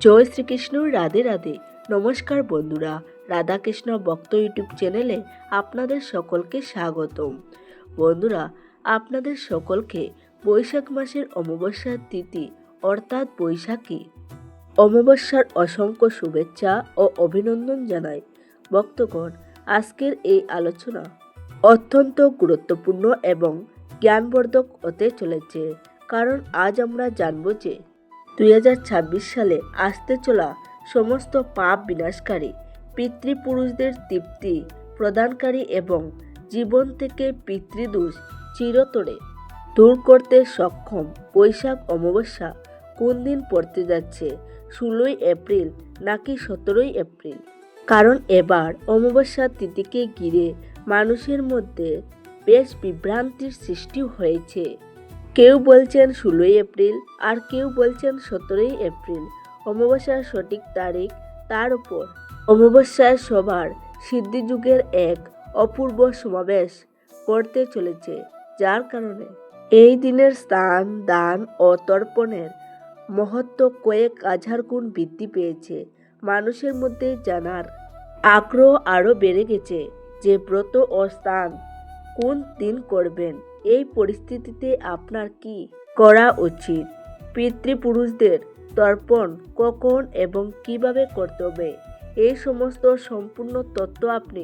জয় শ্রীকৃষ্ণ। রাধে রাধে। নমস্কার বন্ধুরা, রাধাকৃষ্ণ ভক্ত ইউটিউব চ্যানেলে আপনাদের সকলকে স্বাগতম। বন্ধুরা, আপনাদের সকলকে বৈশাখ মাসের অমাবস্যার তিথি অর্থাৎ বৈশাখী অমাবস্যার অসংখ্য শুভেচ্ছা ও অভিনন্দন জানাই। ভক্তগণ, আজকের এই আলোচনা অত্যন্ত গুরুত্বপূর্ণ এবং জ্ঞানবর্ধক হতে চলেছে, কারণ আজ আমরা জানব যে 2026 সালে আসতে চলা সমস্ত পাপ বিনাশকারী, পিতৃপুরুষদের তৃপ্তি প্রদানকারী এবং জীবন থেকে পিতৃদোষ চিরতরে দূর করতে সক্ষম বৈশাখ অমাবস্যা কোন দিন পড়তে যাচ্ছে, 16ই এপ্রিল নাকি 17ই এপ্রিল। কারণ এবার অমাবস্যার তিথিকে ঘিরে মানুষের মধ্যে বেশ বিভ্রান্তির সৃষ্টি হয়েছে। কেউ বলছেন 16ই এপ্রিল, আর কেউ বলছেন 17ই এপ্রিল অমাবস্যার সঠিক তারিখ। তার উপর অমাবস্যায় সবার সিদ্ধিযুগের এক অপূর্ব সমাবেশ করতে চলেছে, যার কারণে এই দিনের স্নান, দান ও তর্পণের মহত্ব কয়েক হাজার গুণ বৃদ্ধি পেয়েছে। মানুষের মধ্যে জানার আগ্রহ আরও বেড়ে গেছে যে ব্রত ও স্নান কোন দিন করবেন। এই পরিস্থিতিতে আপনার কি করা উচিত, পিতৃপুরুষদের তর্পণ কখন এবং কিভাবে করতে হবে, এই সমস্ত সম্পূর্ণ তথ্য আপনি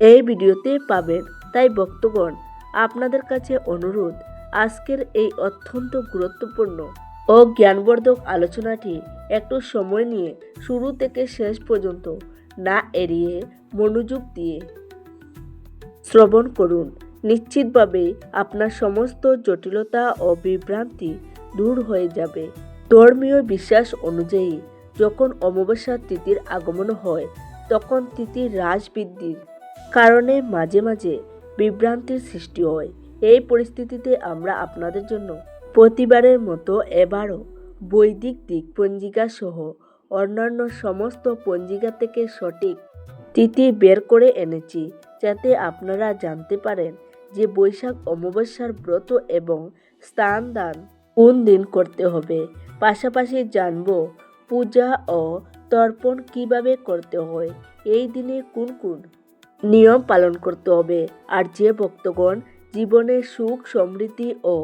এই ভিডিওতে পাবেন। তাই ভক্তগণ, আপনাদের কাছে অনুরোধ, আজকের এই অত্যন্ত গুরুত্বপূর্ণ ও জ্ঞানবর্ধক আলোচনাটি একটু সময় নিয়ে শুরু থেকে শেষ পর্যন্ত না এড়িয়ে মনোযোগ দিয়ে শ্রবণ করুন। নিশ্চিতভাবে আপনার সমস্ত জটিলতা ও বিভ্রান্তি দূর হয়ে যাবে। ধর্মীয় বিশ্বাস অনুযায়ী যখন অমাবস্যার তিথির আগমন হয়, তখন তিথির হ্রাস বৃদ্ধির কারণে মাঝে মাঝে বিভ্রান্তির সৃষ্টি হয়। এই পরিস্থিতিতে আমরা আপনাদের জন্য প্রতিবারের মতো এবারও বৈদিক দিক পঞ্জিকা সহ অন্যান্য সমস্ত পঞ্জিকা থেকে সঠিক তিথি বের করে এনেছি, যাতে আপনারা জানতে পারেন যে বৈশাখ অমাবস্যার ব্রত এবং স্নান দান কোন দিন করতে হবে। পাশাপাশি জানব পূজা ও তর্পণ কিভাবে করতে হয়, এই দিনে কোন কোন নিয়ম পালন করতে হবে। আর যে ভক্তগণ জীবনে সুখ সমৃদ্ধি ও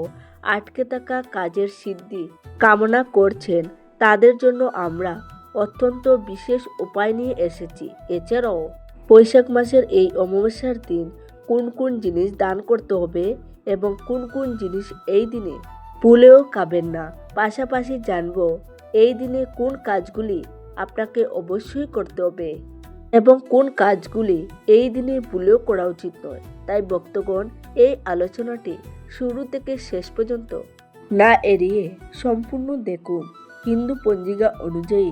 আটকে থাকা কাজের সিদ্ধি কামনা করছেন, তাদের জন্য আমরা অত্যন্ত বিশেষ উপায় নিয়ে এসেছি। এছাড়াও বৈশাখ মাসের এই অমাবস্যার দিন কোন কোন জিনিস দান করতে হবে এবং কোন কোন জিনিস এই দিনে ভুলেও খাবেন না। পাশাপাশি জানব এই দিনে কোন কাজগুলি আপনাকে অবশ্যই করতে হবে এবং কোন কাজগুলি এই দিনে ভুলেও করা উচিত নয়। তাই ভক্তগণ, এই আলোচনাটি শুরু থেকে শেষ পর্যন্ত না এড়িয়ে সম্পূর্ণ দেখুন। হিন্দু পঞ্জিকা অনুযায়ী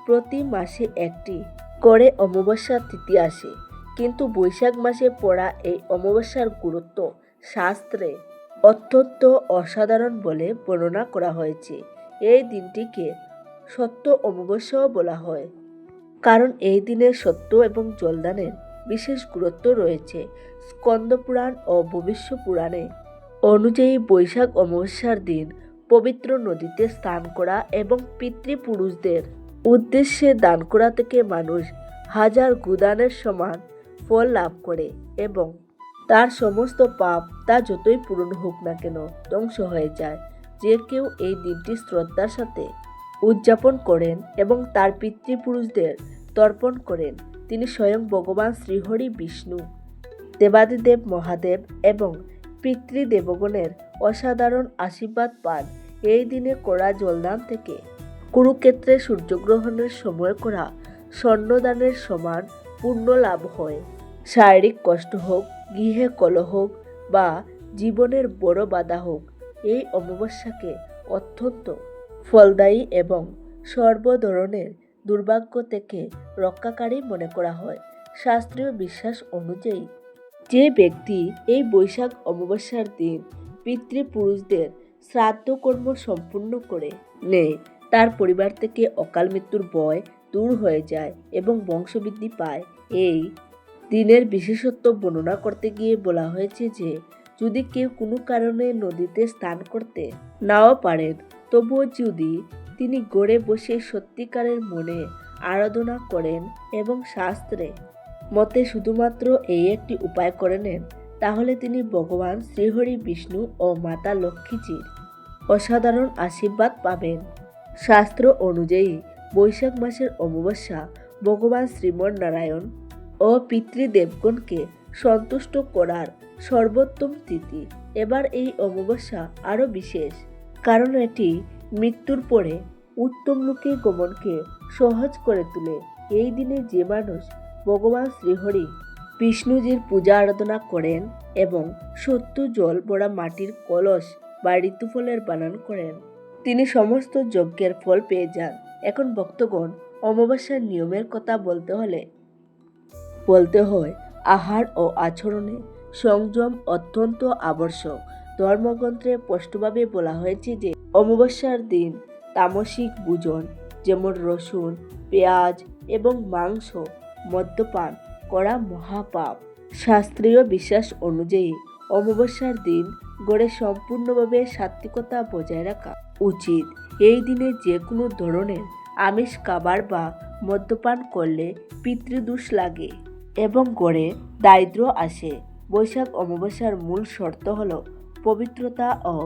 প্রতি মাসে একটি করে অমাবস্যার তিথি আসে, কিন্তু বৈশাখ মাসে পড়া এই অমাবস্যার গুরুত্ব শাস্ত্রে অত্যন্ত অসাধারণ বলে বর্ণনা করা হয়েছে। এই দিনটিকে সত্য অমাবস্যাও বলা হয়, কারণ এই দিনে সত্য এবং জলদানের বিশেষ গুরুত্ব রয়েছে। স্কন্দ পুরাণ ও ভবিষ্য পুরাণে অনুযায়ী বৈশাখ অমাবস্যার দিন পবিত্র নদীতে স্নান করা এবং পিতৃপুরুষদের উদ্দেশ্যে দান করা থেকে মানুষ হাজার গুদানের সমান ফল লাভ করে এবং তার সমস্ত পাপ, তা যতই পূরণ হোক না কেন, ধ্বংস হয়ে যায়। যে কেউ এই দিনটি শ্রদ্ধার সাথে উদযাপন করেন এবং তার পিতৃপুরুষদের তর্পণ করেন, তিনি স্বয়ং ভগবান শ্রীহরি বিষ্ণু, দেবাদিদেব মহাদেব এবং পিতৃদেবগণের অসাধারণ আশীর্বাদ পান। এই দিনে করা জলদান থেকে কুরুক্ষেত্রে সূর্যগ্রহণের সময় করা স্বর্ণদানের সমান পুণ্য লাভ হয়। শারীরিক কষ্ট হোক, গৃহে কলহ হোক বা জীবনের বড় বাধা হোক, এই অমাবস্যাকে অত্যন্ত ফলদায়ী এবং সর্ব ধরনের দুর্ভাগ্য থেকে রক্ষাকারী মনে করা হয়। শাস্ত্রীয় বিশ্বাস অনুযায়ী যে ব্যক্তি এই বৈশাখ অমাবস্যার দিন পিতৃপুরুষদের শ্রাদ্ধকর্ম সম্পূর্ণ করে নেয়, তার পরিবার থেকে অকাল মৃত্যুর ভয় দূর হয়ে যায় এবং বংশবৃদ্ধি পায়। এই দিনের বিশেষত্ব বর্ণনা করতে গিয়ে বলা হয়েছে যে যদি কেউ কোনো কারণে নদীতে স্নান করতে নাও পারেন, তবুও যদি তিনি গড়ে বসে সত্যিকারের মনে আরাধনা করেন এবং শাস্ত্রে মতে শুধুমাত্র এই একটি উপায় করে নেন, তাহলে তিনি ভগবান শ্রীহরি বিষ্ণু ও মাতা লক্ষ্মীজির অসাধারণ আশীর্বাদ পাবেন। শাস্ত্র অনুযায়ী বৈশাখ মাসের অমাবস্যা ভগবান শ্রীমন নারায়ণ ও পিতৃদেবগণকে সন্তুষ্ট করার সর্বোত্তম তিথি। এবার এই অমাবস্যা আরও বিশেষ, কারণ এটি মৃত্যুর পরে উত্তম লোকে গমনকে সহজ করে তোলে। এই দিনে যে মানুষ ভগবান শ্রীহরি বিষ্ণুজির পূজা আরাধনা করেন এবং সত্য জল ভরা মাটির কলস বা ঋতুফলের বানান করেন, তিনি সমস্ত যজ্ঞের ফল পেয়ে যান। এখন ভক্তগণ, অমাবস্যার নিয়মের কথা বলতে হয় আহার ও আচরণে সংযম অত্যন্ত আবশ্যক। ধর্মগ্রন্থে স্পষ্টভাবে বলা হয়েছে যে অমাবস্যার দিন তামসিক ভোজন যেমন রসুন, পেঁয়াজ এবং মাংস, মদ্যপান করা মহাপাপ। শাস্ত্রীয় বিশ্বাস অনুযায়ী অমাবস্যার দিন গড়ে সম্পূর্ণভাবে সাত্ত্বিকতা বজায় রাখা উচিত। এই দিনে যে কোনো ধরনের আমিষ খাবার বা মদ্যপান করলে পিতৃদোষ লাগে এবং গড়ে দারিদ্র্য আসে। বৈশাখ অমাবস্যার মূল শর্ত হল পবিত্রতা ও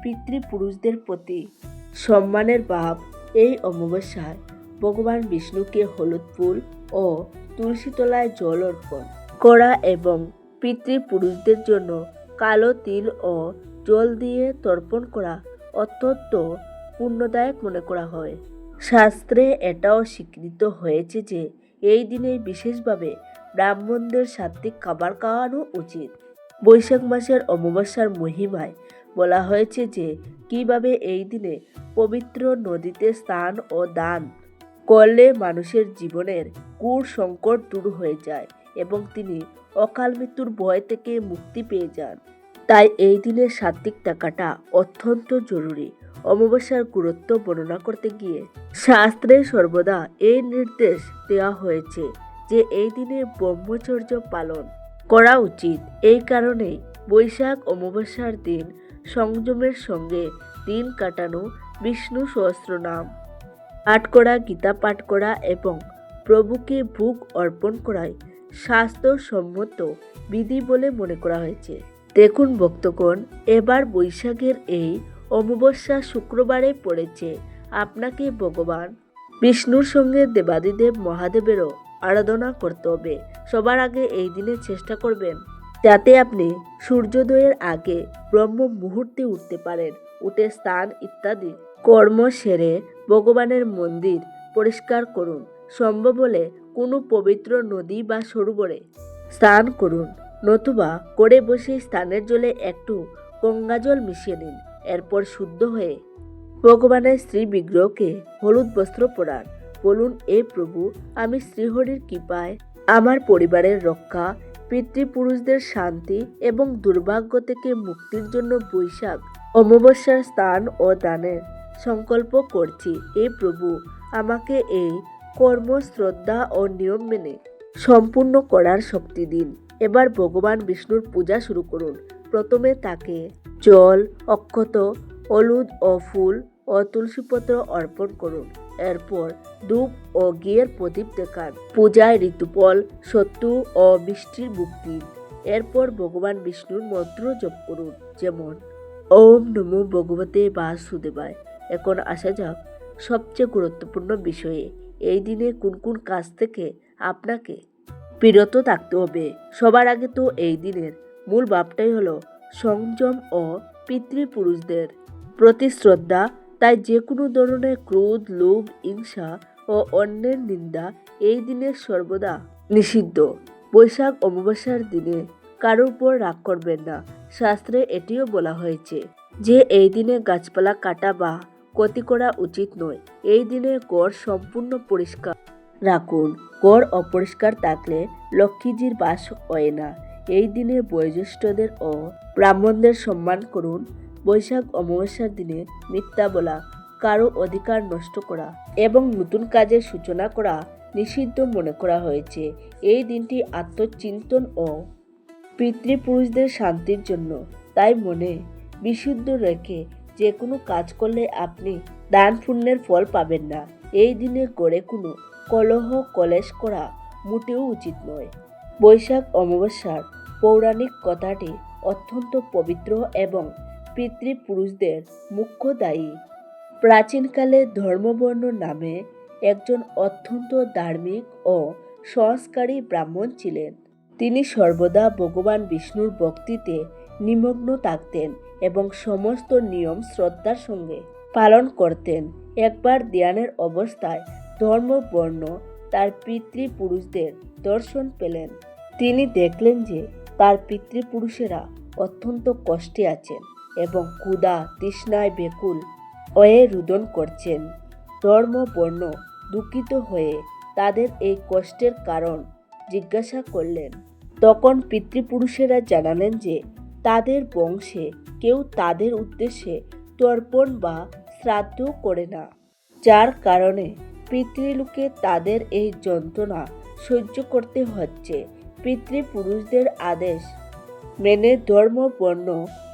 পিতৃপুরুষদের প্রতি সম্মানের ভাব। এই অমাবস্যায় ভগবান বিষ্ণুকে হলুদ ফুল ও তুলসী তলায় জল অর্পণ করা এবং পিতৃপুরুষদের জন্য কালো তিল ও জল দিয়ে তর্পণ করা অত্যন্ত পুণ্যদায়ক মনে করা হয়। শাস্ত্রে এটাও স্বীকৃত হয়েছে যে এই দিনে বিশেষভাবে ব্রাহ্মণদের সাত্ত্বিক খাবার খাওয়ানো উচিত। বৈশাখ মাসের অমাবস্যার মহিমায় বলা হয়েছে যে কিভাবে এই দিনে পবিত্র নদীতে স্নান ও দান করলে মানুষের জীবনের কুর সংকট দূর হয়ে যায় এবং তিনি অকাল মৃত্যুর ভয় থেকে মুক্তি পেয়ে যান। তাই এই দিনে সাত্ত্বিক থাকাটা অত্যন্ত জরুরি। অমাবস্যার গুরুত্ব বর্ণনা করতে গিয়ে শাস্ত্রে সর্বদা এই নির্দেশ দেওয়া হয়েছে যে এই দিনে ব্রহ্মচর্য পালন করা উচিত। এই কারণেই বৈশাখ অমাবস্যার দিন সংযমের সঙ্গে দিন কাটানো, বিষ্ণু সহস্রনাম পাঠ করা, গীতা পাঠ করা এবং প্রভুকে ভোগ অর্পণ করাই শাস্ত্রসম্মত বিধি বলে মনে করা হয়েছে। দেখুন ভক্তগণ, এবার বৈশাখের এই অমাবস্যা শুক্রবারে পড়েছে। আপনাকে ভগবান বিষ্ণুর সঙ্গে দেবাদিদেব মহাদেবেরও আরাধনা করতে হবে। সবার আগে এই দিনে চেষ্টা করবেন যাতে আপনি সূর্যোদয়ের আগে ব্রহ্ম মুহূর্তে উঠতে পারেন। উঠে স্নান ইত্যাদি কর্ম সেরে ভগবানের মন্দির পরিষ্কার করুন। সম্ভব হলে কোনো পবিত্র নদী বা সরোবরে স্নান করুন, নতুবা করে বসে স্নানের জলে একটু গঙ্গাজল মিশিয়ে নিন। এরপর শুদ্ধ হয়ে ভগবানের শ্রী বিগ্রহকে হলুদ বস্ত্র পরান। বলুন, এ প্রভু, আমি শ্রীহরির কৃপায় আমার পরিবারের রক্ষা, পিতৃপুরুষদের শান্তি এবং দুর্ভাগ্য থেকে মুক্তির জন্য বৈশাখ অমাবস্যার স্নান ও দানের সংকল্প করছি। এ প্রভু, আমাকে এই কর্ম শ্রদ্ধা ও নিয়ম মেনে সম্পূর্ণ করার শক্তি দিন। এবার ভগবান বিষ্ণুর পূজা শুরু করুন। প্রথমে তাকে জল, অক্ষত, হলুদ ও ফুল ও তুলসীপত্র অর্পণ করুন। এরপর ধূপ ও ঘিয়ের প্রদীপ দেখান। পূজায় ঋতুফল, সত্তু ও মিষ্টির ভোগ দিন। এরপর ভগবান বিষ্ণুর মন্ত্র জপ করুন, যেমন ওম নমো ভগবতে বাসুদেবায়। এখন আসা যাক সবচেয়ে গুরুত্বপূর্ণ বিষয়ে। এই দিনে কোন কোন কাজ থেকে আপনাকে বিরত থাকতে হবে। সবার আগে তো এই দিনের মূল ভাবটাই হলো সংযম ও পিতৃপুরুষদের প্রতি শ্রদ্ধা। তাই যে কোনো ধরনের ক্রোধ, লোভ, হিংসা ও অন্যের নিন্দা এই দিনে সর্বদা নিষিদ্ধ। বৈশাখ অমাবস্যার দিনে কারোর উপর রাগ করবেন না। শাস্ত্রে এটিও বলা হয়েছে যে এই দিনে গাছপালা কাটা বা ক্ষতি করা উচিত নয়। এই দিনে ঘর সম্পূর্ণ পরিষ্কার রাখুন। ঘর অপরিষ্কার থাকলে লক্ষ্মীজির বাস হয় না। এই দিনে বয়োজ্যেষ্ঠদের ও ব্রাহ্মণদের সম্মান করুন। বৈশাখ অমাবস্যার দিনে মিথ্যা বলা, কারো অধিকার নষ্ট করা এবং নতুন কাজের সূচনা করা নিষিদ্ধ মনে করা হয়েছে। এই দিনটি আত্মচিন্তন ও পিতৃপুরুষদের শান্তির জন্য। তাই মনে বিশুদ্ধ রেখে যে কোনো কাজ করলে আপনি দান পুণ্যের ফল পাবেন না। এই দিনে গড়ে কোনো কলহ কলেশ করা মোটেও উচিত নয়। বৈশাখ অমাবস্যার পৌরাণিক কথাটি অত্যন্ত পবিত্র এবং পিতৃপুরুষদের মুখ্য দায়ী। প্রাচীনকালে ধর্মবর্ণ নামে একজন অত্যন্ত ধার্মিক ও সংস্কারী ব্রাহ্মণ ছিলেন। তিনি সর্বদা ভগবান বিষ্ণুর ভক্তিতে নিমগ্ন থাকতেন এবং সমস্ত নিয়ম শ্রদ্ধার সঙ্গে পালন করতেন। একবার ধ্যানের অবস্থায় ধর্মবর্ণ তার পিতৃপুরুষদের দর্শন পেলেন। তিনি দেখলেন যে তার পিতৃপুরুষেরা অত্যন্ত কষ্টে আছেন এবং ক্ষুধা তৃষ্ণায় ব্যাকুল হয়ে রুদন করছেন। ধর্মবর্ণ দুঃখিত হয়ে তাদের এই কষ্টের কারণ জিজ্ঞাসা করলেন। তখন পিতৃপুরুষেরা জানালেন যে তাদের বংশে কেউ তাদের উদ্দেশ্যে তর্পণ বা শ্রাদ্ধ করে না, যার কারণে পিতৃলোকে তাদের এই যন্ত্রণা সহ্য করতে হচ্ছে। পিতৃপুরুষদের আদেশ মেনে ধর্মবর্ণ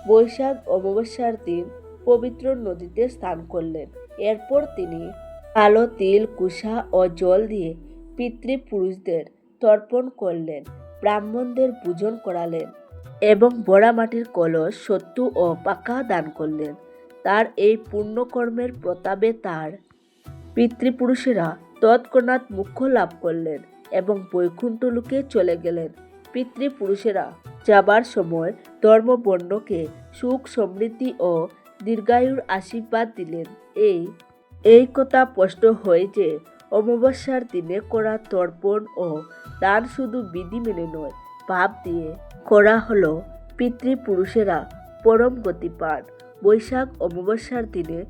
বৈশাখ অমাবস্যার দিন পবিত্র নদীতে স্নান করলেন। এরপর তিনি কালো তিল, কুশা ও জল দিয়ে পিতৃপুরুষদের তর্পণ করলেন, ব্রাহ্মণদের পূজন করালেন এবং বড়া মাটির কলস, সত্তু ও পাকা দান করলেন। তার এই পুণ্যকর্মের প্রতাপে তার পিতৃপুরুষেরা তৎক্ষণাৎ মোক্ষ লাভ করলেন এবং বৈকুণ্ঠ লোকে চলে গেলেন। পিতৃপুরুষেরা যাবার সময় ধর্মবর্ণকে সুখ, সমৃদ্ধি ও দীর্ঘায়ুর আশীর্বাদ দিলেন। এই কথা স্পষ্ট হয় যে অমাবস্যার দিনে করা তর্পণ ও দান শুধু বিধি মেনে নয়, ভাব দিয়ে করা হলো পিতৃপুরুষেরা পরম গতি পান। বৈশাখ অমাবস্যার দিনে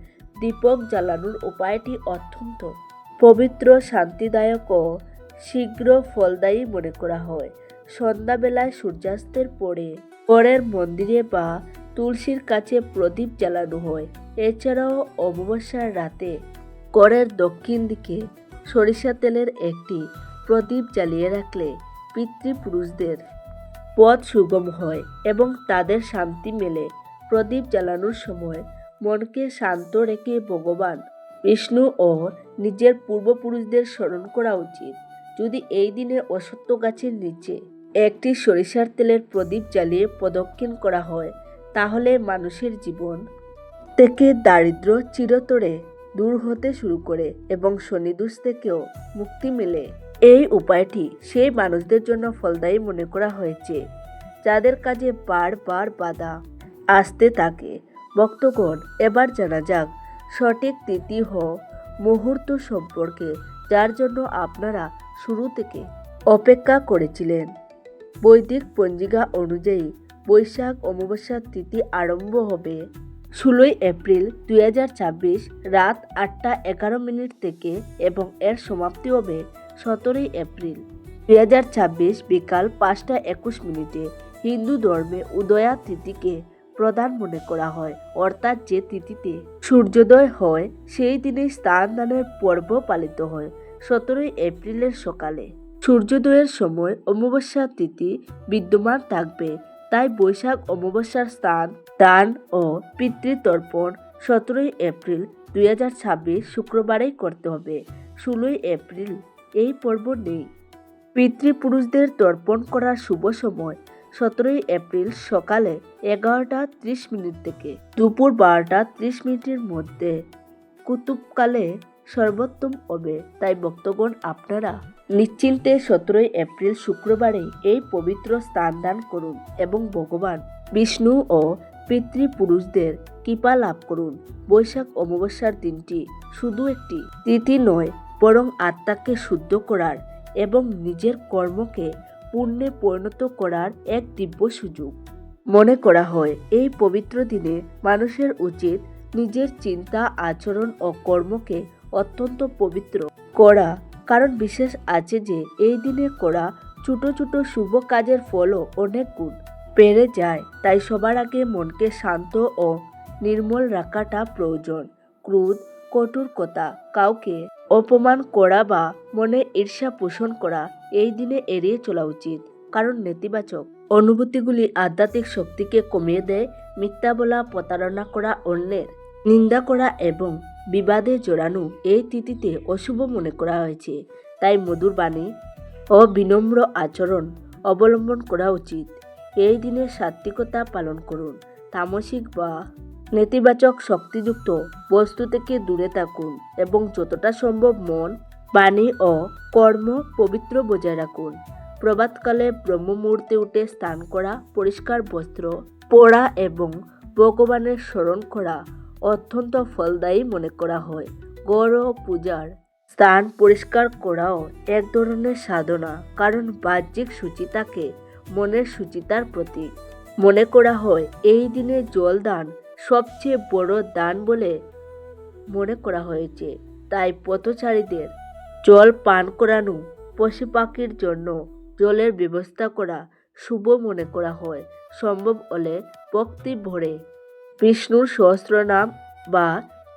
দীপক জ্বালানোর উপায়টি অত্যন্ত পবিত্র, শান্তিদায়ক ও শীঘ্র ফলদায়ী মনে করা হয়। সন্ধ্যাবেলায় সূর্যাস্তের পরে ঘরের মন্দিরে বা তুলসীর কাছে প্রদীপ জ্বালানো হয়। এছাড়াও অমাবস্যার রাতে ঘরের দক্ষিণ দিকে সরিষা তেলের একটি প্রদীপ জ্বালিয়ে রাখলে পিতৃপুরুষদের পথ সুগম হয় এবং তাদের শান্তি মেলে। প্রদীপ জ্বালানোর সময় মনকে শান্ত রেখে ভগবান বিষ্ণু ও নিজের পূর্বপুরুষদের স্মরণ করা উচিত। যদি এই দিনে অশ্বত্থ গাছের নিচে একটি সরিষার তেলের প্রদীপ জ্বালিয়ে প্রদক্ষিণ করা হয়, তাহলে মানুষের জীবন থেকে দারিদ্র্য চিরতরে দূর হতে শুরু করে এবং শনিদোষ থেকেও মুক্তি মেলে। এই উপায়টি সেই মানুষদের জন্য ফলদায়ী মনে করা হয়েছে যাদের কাজে বারবার বাধা আসতে থাকে। ভক্তগণ, এবার জানা যাক সঠিক তিথি ও মুহূর্ত সম্পর্কে, যার জন্য আপনারা শুরু থেকে অপেক্ষা করেছিলেন। বৈদিক পঞ্জিকা অনুযায়ী বৈশাখ অমাবস্যার তিথি আরম্ভ হবে 16 এপ্রিল 2026 রাত 8:11 থেকে এবং এর সমাপ্তি হবে 17 এপ্রিল 2026 বিকাল 5:21। হিন্দু ধর্মে উদয়া তিথিকে প্রধান মনে করা হয়, অর্থাৎ যে তিথিতে সূর্যোদয় হয় সেই দিনে স্নান দানের পর্ব পালিত হয়। 17 এপ্রিলের সকালে সূর্যোদয়ের সময় অমাবস্যা তিথি বিদ্যমান থাকবে, তাই বৈশাখ অমাবস্যার স্নান দান ও পিতৃতর্পণ 17 এপ্রিল 2026 শুক্রবারেই করতে হবে। 16 এপ্রিল এই পর্ব নেই। পিতৃপুরুষদের তর্পণ করার শুভ সময় 17 এপ্রিল সকালে 11:30 থেকে দুপুর 12:30 মধ্যে কুতুবকালে সর্বোত্তম হবে। তাই ভক্তগণ, আপনারা নিশ্চিন্তে 17 এপ্রিল শুক্রবারে এই পবিত্র স্নান দান করুন এবং ভগবান বিষ্ণু ও পিতৃপুরুষদের কৃপা লাভ করুন। বৈশাখ অমাবস্যার দিনটি শুধু একটি তিথি নয়, বরং আত্মাকে শুদ্ধ করার এবং নিজের কর্মকে পুণ্যে পরিণত করার এক দিব্য সুযোগ মনে করা হয়। এই পবিত্র দিনে মানুষের উচিত নিজের চিন্তা, আচরণ ও কর্মকে অত্যন্ত পবিত্র করা, কারণ বিশ্বাস আছে যে এই দিনে করা ছোট ছোট শুভ কাজের ফলও অনেক গুণ বেড়ে যায়। তাই সবার আগে মনকে শান্ত ও নির্মল রাখাটা প্রয়োজন। ক্রোধ, কঠোর কথা, কাউকে অপমান করা বা মনে ঈর্ষা পোষণ করা এই দিনে এড়িয়ে চলা উচিত, কারণ নেতিবাচক অনুভূতিগুলি আধ্যাত্মিক শক্তিকে কমিয়ে দেয়। মিথ্যা বলা, প্রতারণা করা, অন্যের নিন্দা করা এবং বিবাদে জড়ানো এই তিথিতে অশুভ মনে করা হয়েছে। তাই মধুর বাণী ও বিনম্র আচরণ অবলম্বন করা উচিত। এই দিনে সাত্ত্বিকতা পালন করুন। তামসিক বা নেতিবাচক শক্তিযুক্ত বস্তু থেকে দূরে থাকুন এবং যতটা সম্ভব মন, বাণী ও কর্ম পবিত্র বজায় রাখুন। প্রভাতকালে ব্রহ্ম মুহূর্তে উঠে স্নান করা, পরিষ্কার বস্ত্র পরা এবং ভগবানের স্মরণ করা অত্যন্ত ফলদায়ী মনে করা হয়। গড় ও পূজার স্থান পরিষ্কার করাও এক ধরনের সাধনা, কারণ বাহ্যিক শুচিতাকে মনের শুচিতার প্রতীক মনে করা হয়। এই দিনে জল দান সবচেয়ে বড় দান বলে মনে করা হয়েছে। তাই পথচারীদের জল পান করানো, পশু পাখির জন্য জলের ব্যবস্থা করা শুভ মনে করা হয়। সম্ভব হলে ভক্তি ভরে বিষ্ণুর সহস্রনাম বা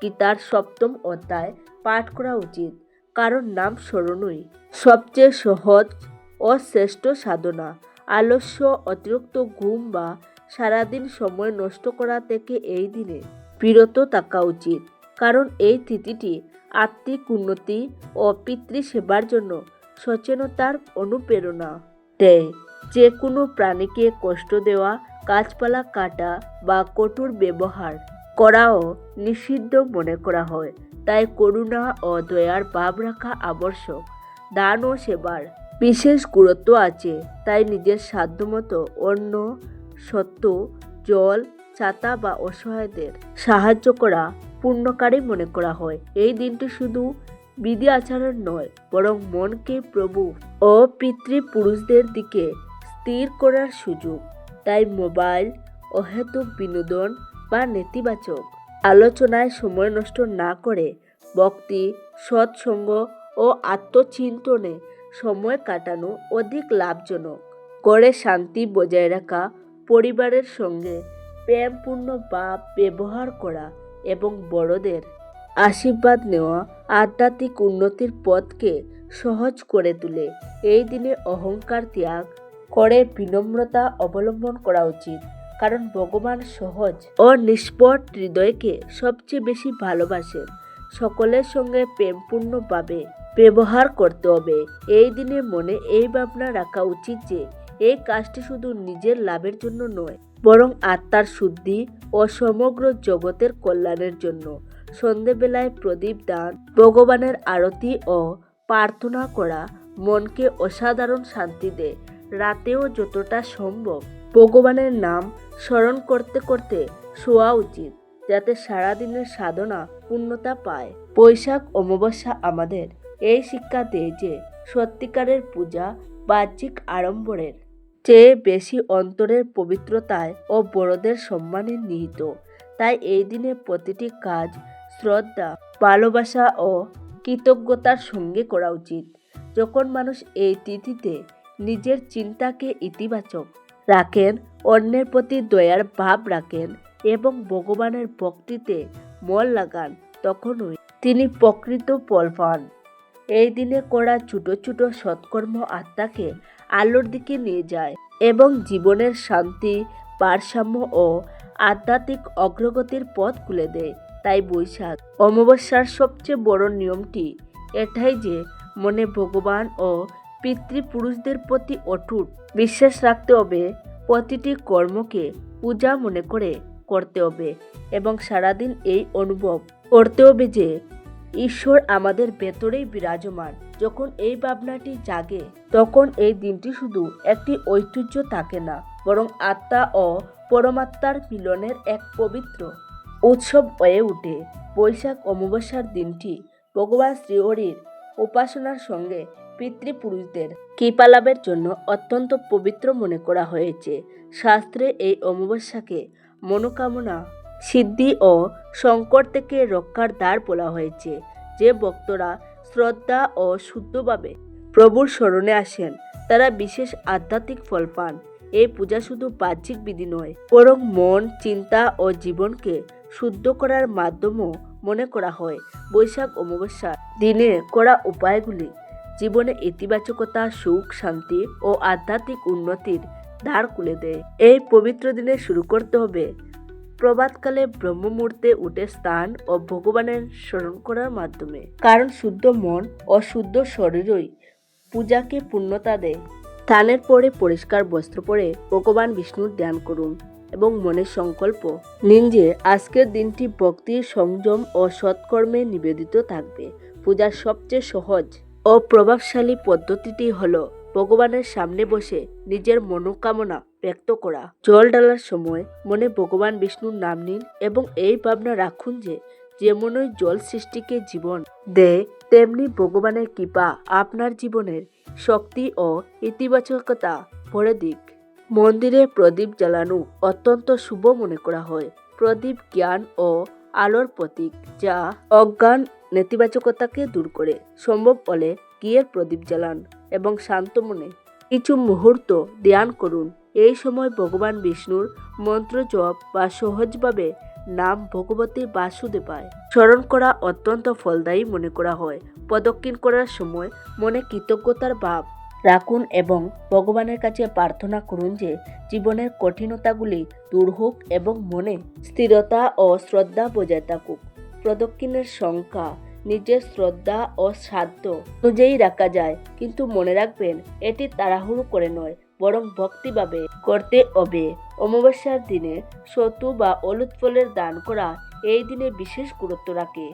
গীতার 7ম অধ্যায় পাঠ করা উচিত, কারণ নাম স্মরণই সবচেয়ে সহজ ও শ্রেষ্ঠ সাধনা। আলস্য, অতিরিক্ত ঘুম বা সারাদিন সময় নষ্ট করা থেকে এই দিনে বিরত থাকা উচিত, কারণ এই তিথিটি আত্মিক উন্নতি ও পিতৃসেবার জন্য সচেতনতার অনুপ্রেরণা দেয়। যে কোনো প্রাণীকে কষ্ট দেওয়া, গাছপালা কাটা বা কঠোর ব্যবহার করাও নিষিদ্ধ মনে করা হয়। তাই করুণা ও দয়ার ভাব রাখা আবশ্যক। দান ও সেবার বিশেষ গুরুত্ব আছে, তাই নিজের সাধ্যমতো অন্ন, সত্য, জল, ছাতা বা অসহায়দের সাহায্য করা পুণ্যকারী মনে করা হয়। এই দিনটি শুধু বিধি আচরণ নয়, বরং মনকে প্রভু ও পিতৃপুরুষদের দিকে স্থির করার সুযোগ। তাই মোবাইল, অহেতুক বিনোদন বা নেতিবাচক আলোচনায় সময় নষ্ট না করে ভক্তি, সৎসঙ্গ ও আত্মচিন্তনে সময় কাটানো অধিক লাভজনক। ঘরে শান্তি বজায় রাখা, পরিবারের সঙ্গে প্রেমপূর্ণ ভাব ব্যবহার করা এবং বড়দের আশীর্বাদ নেওয়া আধ্যাত্মিক উন্নতির পথকে সহজ করে তোলে। এই দিনে অহংকার ত্যাগ করে বিনম্রতা অবলম্বন করা উচিত, কারণ ভগবান সহজ ও নিষ্পট হৃদয়কে সবচেয়ে বেশি ভালোবাসেন। সকলের সঙ্গে প্রেমপূর্ণভাবে ব্যবহার করতে হবে। এই দিনে মনে এই ভাবনা রাখা উচিত যে এই কাজটি শুধু নিজের লাভের জন্য নয়, বরং আত্মার শুদ্ধি ও সমগ্র জগতের কল্যাণের জন্য। সন্ধেবেলায় প্রদীপ দান, ভগবানের আরতি ও প্রার্থনা করা মনকে অসাধারণ শান্তি দেয়। রাতেও যতটা সম্ভব ভগবানের নাম স্মরণ করতে করতে শোয়া উচিত, যাতে সারাদিনের সাধনা পূর্ণতা পায়। বৈশাখ অমাবস্যা আমাদের এই শিক্ষা দেয় যে সত্যিকারের পূজা বাহ্যিক আড়ম্বরের চেয়ে বেশি অন্তরের পবিত্রতায় ও বড়দের সম্মানে নিহিত। তাই এই দিনে প্রতিটি কাজ শ্রদ্ধা, ভালোবাসা ও কৃতজ্ঞতার সঙ্গে করা উচিত। যখন মানুষ এই তিথিতে নিজের চিন্তাকে ইতিবাচক রাখেন, অন্যের প্রতি দয়ার ভাব রাখেন এবং ভগবানের ভক্তিতে মন লাগান, তখনই তিনি প্রকৃত ফল পান। এই দিনে করা ছোট ছোট সৎকর্ম আত্মাকে আলোর দিকে নিয়ে যায় এবং জীবনের শান্তি, ভারসাম্য ও আধ্যাত্মিক অগ্রগতির পথ খুলে দেয়। তাই বৈশাখ অমাবস্যার সবচেয়ে বড় নিয়মটি এটাই যে মনে ভগবান ও পিতৃপুরুষদের প্রতি অটুট বিশ্বাস রাখতে হবে, প্রতিটি কর্মকে পূজা মনে করে করতে হবে এবং সারাদিন এই অনুভব করতে হবে যে ঈশ্বর আমাদের ভেতরেই বিরাজমান। যখন এই ভাবনাটি জাগে, তখন এই দিনটি শুধু একটি ঐতিহ্য থাকে না, বরং আত্মা ও পরমাত্মার মিলনের এক পবিত্র উৎসব হয়ে ওঠে। বৈশাখ অমাবস্যার দিনটি ভগবান শ্রীহরির উপাসনার সঙ্গে পিতৃপুরুষদের কৃপা লাভের জন্য অত্যন্ত পবিত্র মনে করা হয়েছে। শাস্ত্রে এই অমাবস্যাকে মনোকামনা সিদ্ধি ও সংকট থেকে রক্ষার দ্বার বলা হয়েছে। যে ভক্তরা শ্রদ্ধা ও শুদ্ধভাবে প্রভুর শরণে আসেন, তারা বিশেষ আধ্যাত্মিক ফল পান। এই পূজা শুধু বাহ্যিক বিধি নয়, বরং মন, চিন্তা ও জীবনকে শুদ্ধ করার মাধ্যমও মনে করা হয়। বৈশাখ অমাবস্যার দিনে করা উপায়গুলি জীবনে ইতিবাচকতা, সুখ, শান্তি ও আধ্যাত্মিক উন্নতির দ্বার খুলে দেয়। এই পবিত্র দিনে শুরু করতে হবে প্রভাতকালে ব্রহ্ম মুহূর্তে উঠে স্নান ও ভগবানের স্মরণ করার মাধ্যমে, কারণ শুদ্ধ মন ও শুদ্ধ শরীরই পূজাকে পূর্ণতা দেয়। স্নানের পরে পরিষ্কার বস্ত্র পরে ভগবান বিষ্ণুর ধ্যান করুন এবং মনের সংকল্প নিন যে আজকের দিনটি ভক্তি, সংযম ও সৎকর্মে নিবেদিত থাকবে। পূজার সবচেয়ে সহজ ও প্রভাবশালী পদ্ধতিটি হলো ভগবানের সামনে বসে নিজের মনোকামনা ব্যক্ত করা। জল ঢালার সময় মনে ভগবান বিষ্ণুর নাম নিন এবং এই ভাবনা রাখুন যে যেমনই জল সৃষ্টিকে জীবন দেয়, তেমনি ভগবানের কৃপা আপনার জীবনের শক্তি ও ইতিবাচকতা ভরে দিক। মন্দিরে প্রদীপ জ্বালানো অত্যন্ত শুভ মনে করা হয়। প্রদীপ জ্ঞান ও আলোর প্রতীক, যা অজ্ঞান নেতিবাচকতাকে দূর করে। সম্ভব হলে ঘিয়ের প্রদীপ জ্বালান এবং শান্ত মনে কিছু মুহূর্ত ধ্যান করুন। এই সময় ভগবান বিষ্ণুর মন্ত্র জপ বা সহজভাবে নাম ভগবতী বাসুদেবায় স্মরণ করা অত্যন্ত ফলদায়ী মনে করা হয়। প্রদক্ষিণ করার সময় মনে কৃতজ্ঞতার ভাব রাখুন এবং ভগবানের কাছে প্রার্থনা করুন যে জীবনের কঠিনতাগুলি দূর হোক এবং মনে স্থিরতা ও শ্রদ্ধা বজায় থাকুক। প্রদক্ষিণের সংখ্যা নিজের শ্রদ্ধা ও সাধ্য অনুযায়ী রাখা যায়, কিন্তু মনে রাখবেন এটি তাড়াহুড়ো করে নয়, বরং ভক্তিভাবে করতে হবে। অমাবস্যার দিনে সতু বা হলুদ ফলের দান করা এই দিনে বিশেষ গুরুত্ব রাখে।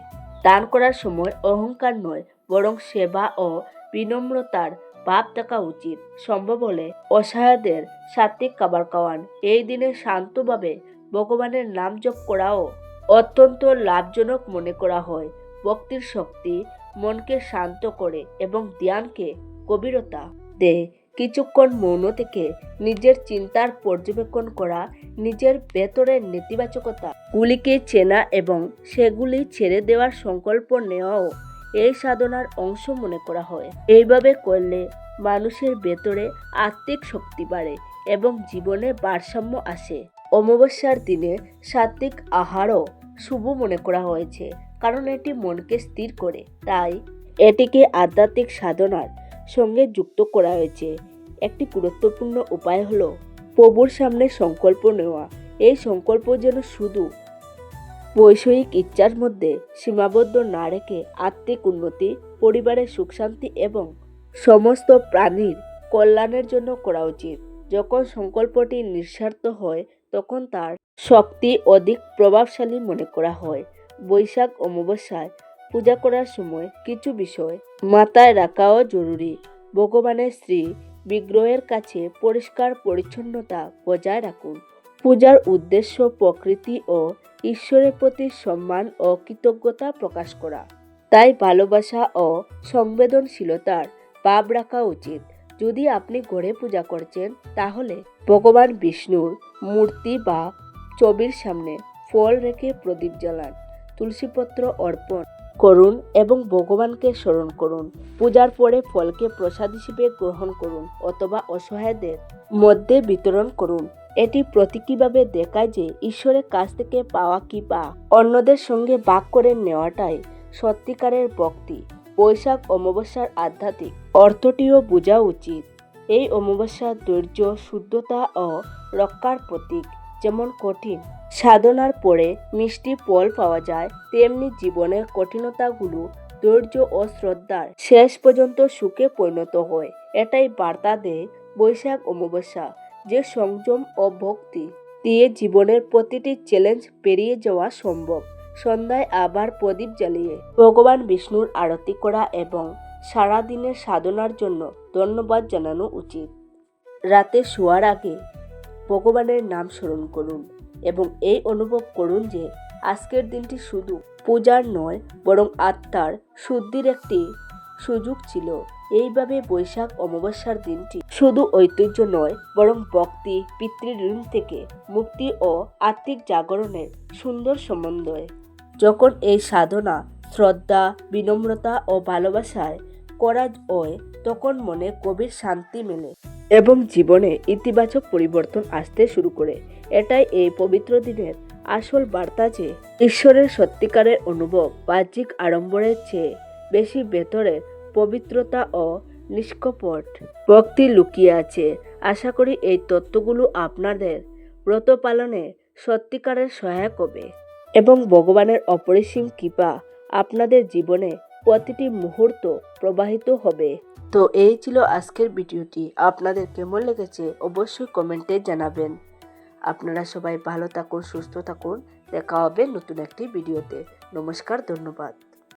দান করার সময় অহংকার নয়, বরং সেবা ও বিনম্রতার ভাব থাকা উচিত। সম্ভব হলে অসহায়দের সাত্বিক খাবার খাওয়ান। এই দিনে শান্তভাবে ভগবানের নাম জপ করাও অত্যন্ত লাভজনক মনে করা হয়। ভক্তির শক্তি মনকে শান্ত করে এবং ধ্যানকে গভীরতা দেয়। কিছুক্ষণ মৌন থেকে নিজের চিন্তার পর্যবেক্ষণ করা, নিজের ভেতরের নেতিবাচকতা গুলিকে চেনা এবং সেগুলি ছেড়ে দেওয়ার সংকল্প নেওয়াও এই সাধনার অংশ মনে করা হয়। এইভাবে করলে মানুষের ভেতরে আত্মিক শক্তি বাড়ে এবং জীবনে ভারসাম্য আসে। অমাবস্যার দিনে সাত্বিক আহারও শুভ মনে করা হয়েছে, কারণ এটি মনকে স্থির করে। তাই এটিকে আধ্যাত্মিক সাধনার সঙ্গে যুক্ত করা হয়েছে। একটি গুরুত্বপূর্ণ উপায় হলো প্রভুর সামনে সংকল্প নেওয়া। এই সংকল্প যেন শুধু বৈষয়িক ইচ্ছার মধ্যে সীমাবদ্ধ না রেখে আত্মিক উন্নতি, পরিবারের সুখ শান্তি এবং সমস্ত প্রাণীর কল্যাণের জন্য করা উচিত। যখন সংকল্পটি নিঃস্বার্থ হয়, তখন তার শক্তি অধিক প্রভাবশালী মনে করা হয়। বৈশাখ অমাবস্যায় পূজা করার সময় কিছু বিষয় মাথায় রাখাও জরুরি। ভগবানের শ্রী বিগ্রহের কাছে পরিষ্কার পরিচ্ছন্নতা বজায় রাখুন। পূজার উদ্দেশ্য প্রকৃতি ও ঈশ্বরের প্রতি সম্মান ও কৃতজ্ঞতা প্রকাশ করা। তাই ভালোবাসা ও সংবেদনশীলতার ভাব রাখা উচিত। যদি আপনি ঘরে পূজা করছেন, তাহলে ভগবান বিষ্ণুর মূর্তি বা ছবির সামনে ফল রেখে প্রদীপ জ্বালান, তুলসীপত্র অর্পণ করুন এবং ভগবানকে স্মরণ করুন। পূজার পরে ফলকে প্রসাদ হিসেবে গ্রহণ করুন অথবা অসহায়দের মধ্যে বিতরণ করুন। এটি প্রতীকীভাবে দেখায় যে ঈশ্বরের কাছ থেকে পাওয়া কৃপা অন্যদের সঙ্গে ভাগ করে নেওয়াটাই সত্যিকারের ভক্তি। বৈশাখ অমাবস্যার আধ্যাত্মিক অর্থটিও বোঝা উচিত। এই অমাবস্যা ধৈর্য, শুদ্ধতা ও রক্ষার প্রতীক। যেমন কঠিন সাধনার পরে মিষ্টি ফল পাওয়া যায়, তেমনি জীবনের কঠিনতাগুলো ধৈর্য ও শ্রদ্ধার শেষ পর্যন্ত সুখে পরিণত হয়। এটাই বার্তা দেয় বৈশাখ অমাবস্যা, যে সংযম ও ভক্তি দিয়ে জীবনের প্রতিটি চ্যালেঞ্জ পেরিয়ে যাওয়া সম্ভব। সন্ধ্যায় আবার প্রদীপ জ্বালিয়ে ভগবান বিষ্ণুর আরতি করা এবং সারাদিনের সাধনার জন্য ধন্যবাদ জানানো উচিত। রাতে শোয়ার আগে ভগবানের নাম স্মরণ করুন এবং এই অনুভব করুন যে আজকের দিনটি শুধু পূজার নয়, বরং আত্মার শুদ্ধির একটি সুযোগ ছিল। এইভাবে বৈশাখ অমাবস্যার দিনটি শুধু ঐতিহ্য নয়, বরং ভক্তি, পিতৃঋণ থেকে মুক্তি ও আত্মিক জাগরণের সুন্দর সমন্বয়। যখন এই সাধনা শ্রদ্ধা, বিনম্রতা ও ভালোবাসায় করা হয়, তখন মনে গভীর শান্তি মেলে এবং জীবনে ইতিবাচক পরিবর্তন আসতে শুরু করে। এটাই এই পবিত্র দিনের আসল বার্তা যে ঈশ্বরের সত্যিকারের অনুভব বাহ্যিক আড়ম্বরের চেয়ে বেশি ভেতরের পবিত্রতা ও নিষ্কপট ভক্তি লুকিয়ে আছে। আশা করি এই তত্ত্বগুলো আপনাদের ব্রত পালনে সত্যিকারের সহায়ক হবে এবং ভগবানের অপরিসীম কৃপা আপনাদের জীবনে প্রতিটি মুহূর্ত প্রবাহিত হবে। তো এই ছিল আজকের ভিডিওটি। আপনাদের কেমন লেগেছে অবশ্যই কমেন্টে জানাবেন। আপনারা সবাই ভালো থাকুন, সুস্থ থাকুন। দেখা হবে নতুন একটি ভিডিওতে। নমস্কার, ধন্যবাদ।